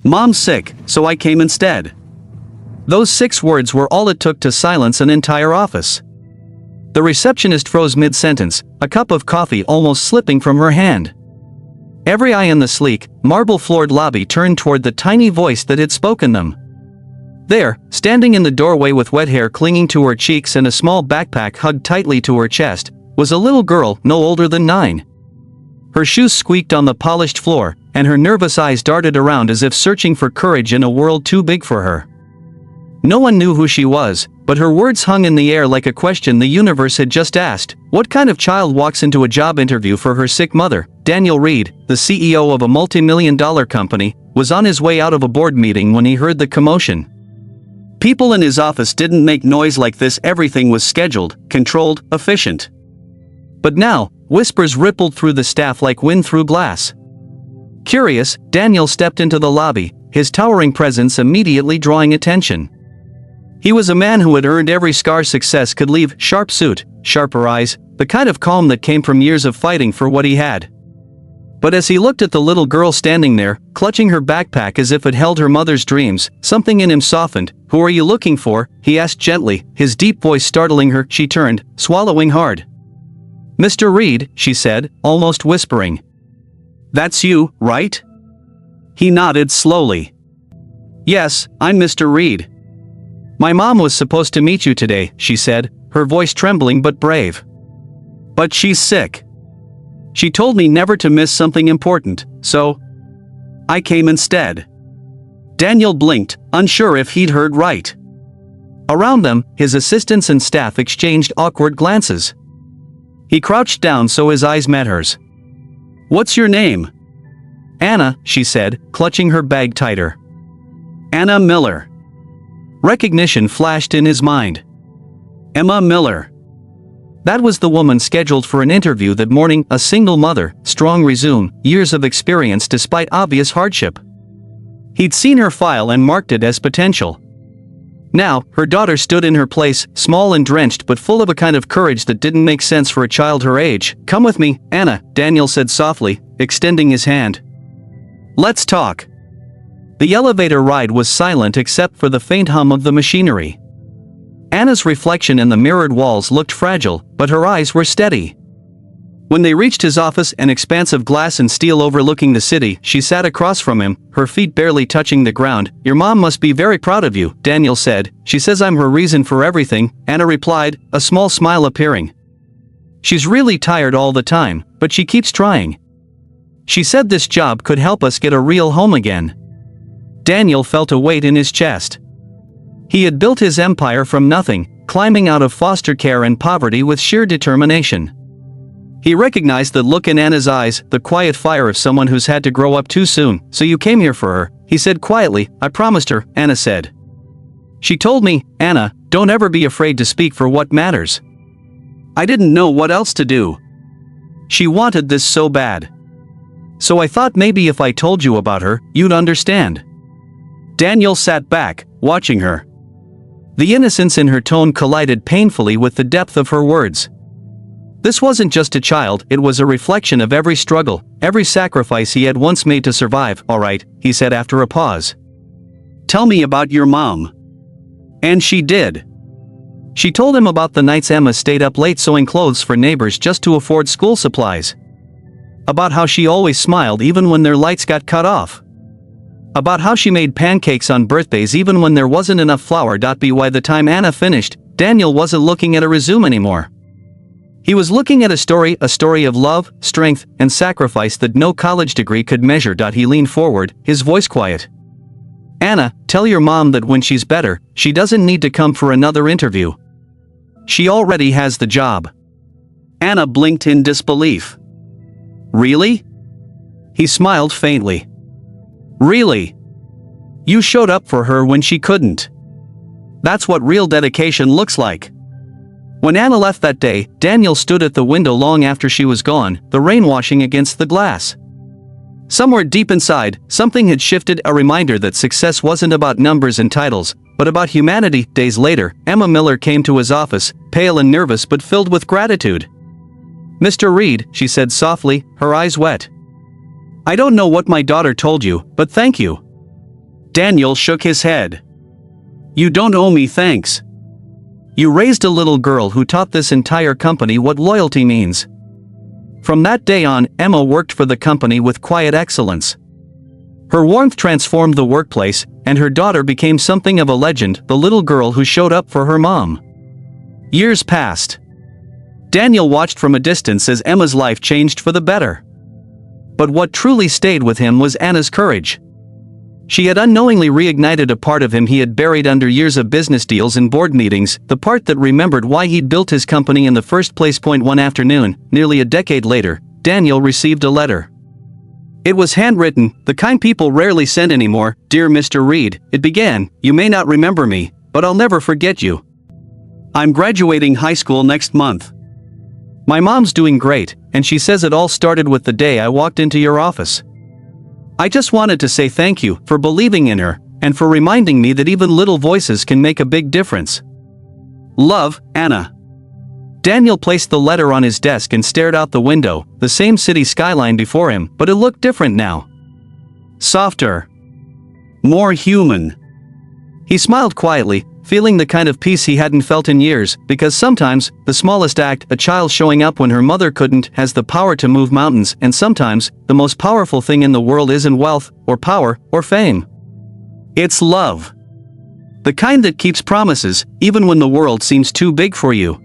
"Mom's sick, so I came instead." Those 6 words were all it took to silence an entire office. The receptionist froze mid-sentence, a cup of coffee almost slipping from her hand. Every eye in the sleek, marble-floored lobby turned toward the tiny voice that had spoken them. There, standing in the doorway with wet hair clinging to her cheeks and a small backpack hugged tightly to her chest, was a little girl no older than 9. Her shoes squeaked on the polished floor, and her nervous eyes darted around as if searching for courage in a world too big for her. No one knew who she was, but her words hung in the air like a question the universe had just asked. What kind of child walks into a job interview for her sick mother? Daniel Reed, the CEO of a multi-million-dollar company, was on his way out of a board meeting when he heard the commotion. People in his office didn't make noise like this. Everything was scheduled, controlled, efficient. But now, whispers rippled through the staff like wind through glass. Curious, Daniel stepped into the lobby, his towering presence immediately drawing attention. He was a man who had earned every scar success could leave: sharp suit, sharper eyes, the kind of calm that came from years of fighting for what he had. But as he looked at the little girl standing there, clutching her backpack as if it held her mother's dreams, something in him softened. "Who are you looking for?" he asked gently, his deep voice startling her. She turned, swallowing hard. "Mr. Reed," she said, almost whispering. "That's you, right?" He nodded slowly. "Yes, I'm Mr. Reed." "My mom was supposed to meet you today," she said, her voice trembling but brave. "But she's sick. She told me never to miss something important, so I came instead." Daniel blinked, unsure if he'd heard right. Around them, his assistants and staff exchanged awkward glances. He crouched down so his eyes met hers. "What's your name?" "Anna," she said, clutching her bag tighter. "Anna Miller." Recognition flashed in his mind. Emma Miller. That was the woman scheduled for an interview that morning, a single mother, strong resume, years of experience despite obvious hardship. He'd seen her file and marked it as potential. Now, her daughter stood in her place, small and drenched but full of a kind of courage that didn't make sense for a child her age. "Come with me, Anna," Daniel said softly, extending his hand. "Let's talk." The elevator ride was silent except for the faint hum of the machinery. Anna's reflection in the mirrored walls looked fragile, but her eyes were steady. When they reached his office, an expanse of glass and steel overlooking the city, she sat across from him, her feet barely touching the ground. "Your mom must be very proud of you," Daniel said. "She says I'm her reason for everything," Anna replied, a small smile appearing. "She's really tired all the time, but she keeps trying. She said this job could help us get a real home again." Daniel felt a weight in his chest. He had built his empire from nothing, climbing out of foster care and poverty with sheer determination. He recognized the look in Anna's eyes, the quiet fire of someone who's had to grow up too soon. "So you came here for her," he said quietly. "I promised her," Anna said. "She told me, Anna, don't ever be afraid to speak for what matters." "I didn't know what else to do. She wanted this so bad. So I thought maybe if I told you about her, you'd understand." Daniel sat back, watching her. The innocence in her tone collided painfully with the depth of her words. This wasn't just a child, it was a reflection of every struggle, every sacrifice he had once made to survive. "All right," he said after a pause. "Tell me about your mom." And she did. She told him about the nights Emma stayed up late sewing clothes for neighbors just to afford school supplies. About how she always smiled even when their lights got cut off. About how she made pancakes on birthdays even when there wasn't enough flour. By the time Anna finished, Daniel wasn't looking at a resume anymore. He was looking at a story of love, strength, and sacrifice that no college degree could measure. He leaned forward, his voice quiet. "Anna, tell your mom that when she's better, she doesn't need to come for another interview. She already has the job." Anna blinked in disbelief. "Really?" He smiled faintly. "Really? You showed up for her when she couldn't. That's what real dedication looks like." When Anna left that day, Daniel stood at the window long after she was gone, the rain washing against the glass. Somewhere deep inside, something had shifted, a reminder that success wasn't about numbers and titles, but about humanity. Days later, Emma Miller came to his office, pale and nervous but filled with gratitude. "Mr. Reed," she said softly, her eyes wet. "I don't know what my daughter told you, but thank you. Daniel shook his head. You don't owe me thanks. You raised a little girl who taught this entire company what loyalty means. From that day on, Emma worked for the company with quiet excellence. Her warmth transformed the workplace, and her daughter became something of a legend, the little girl who showed up for her mom. Years passed. Daniel watched from a distance as Emma's life changed for the better. But what truly stayed with him was Anna's courage. She had unknowingly reignited a part of him he had buried under years of business deals and board meetings, the part that remembered why he'd built his company in the first place. One afternoon, nearly a decade later, Daniel received a letter. It was handwritten, the kind people rarely send anymore. Dear Mr. Reed, it began, you may not remember me, but I'll never forget you. I'm graduating high school next month. My mom's doing great, and she says it all started with the day I walked into your office. I just wanted to say thank you for believing in her, and for reminding me that even little voices can make a big difference. Love, Anna. Daniel placed the letter on his desk and stared out the window, the same city skyline before him, but it looked different now. Softer. More human. He smiled quietly, feeling the kind of peace he hadn't felt in years, because sometimes, the smallest act, a child showing up when her mother couldn't, has the power to move mountains, and sometimes, the most powerful thing in the world isn't wealth, or power, or fame. It's love. The kind that keeps promises, even when the world seems too big for you.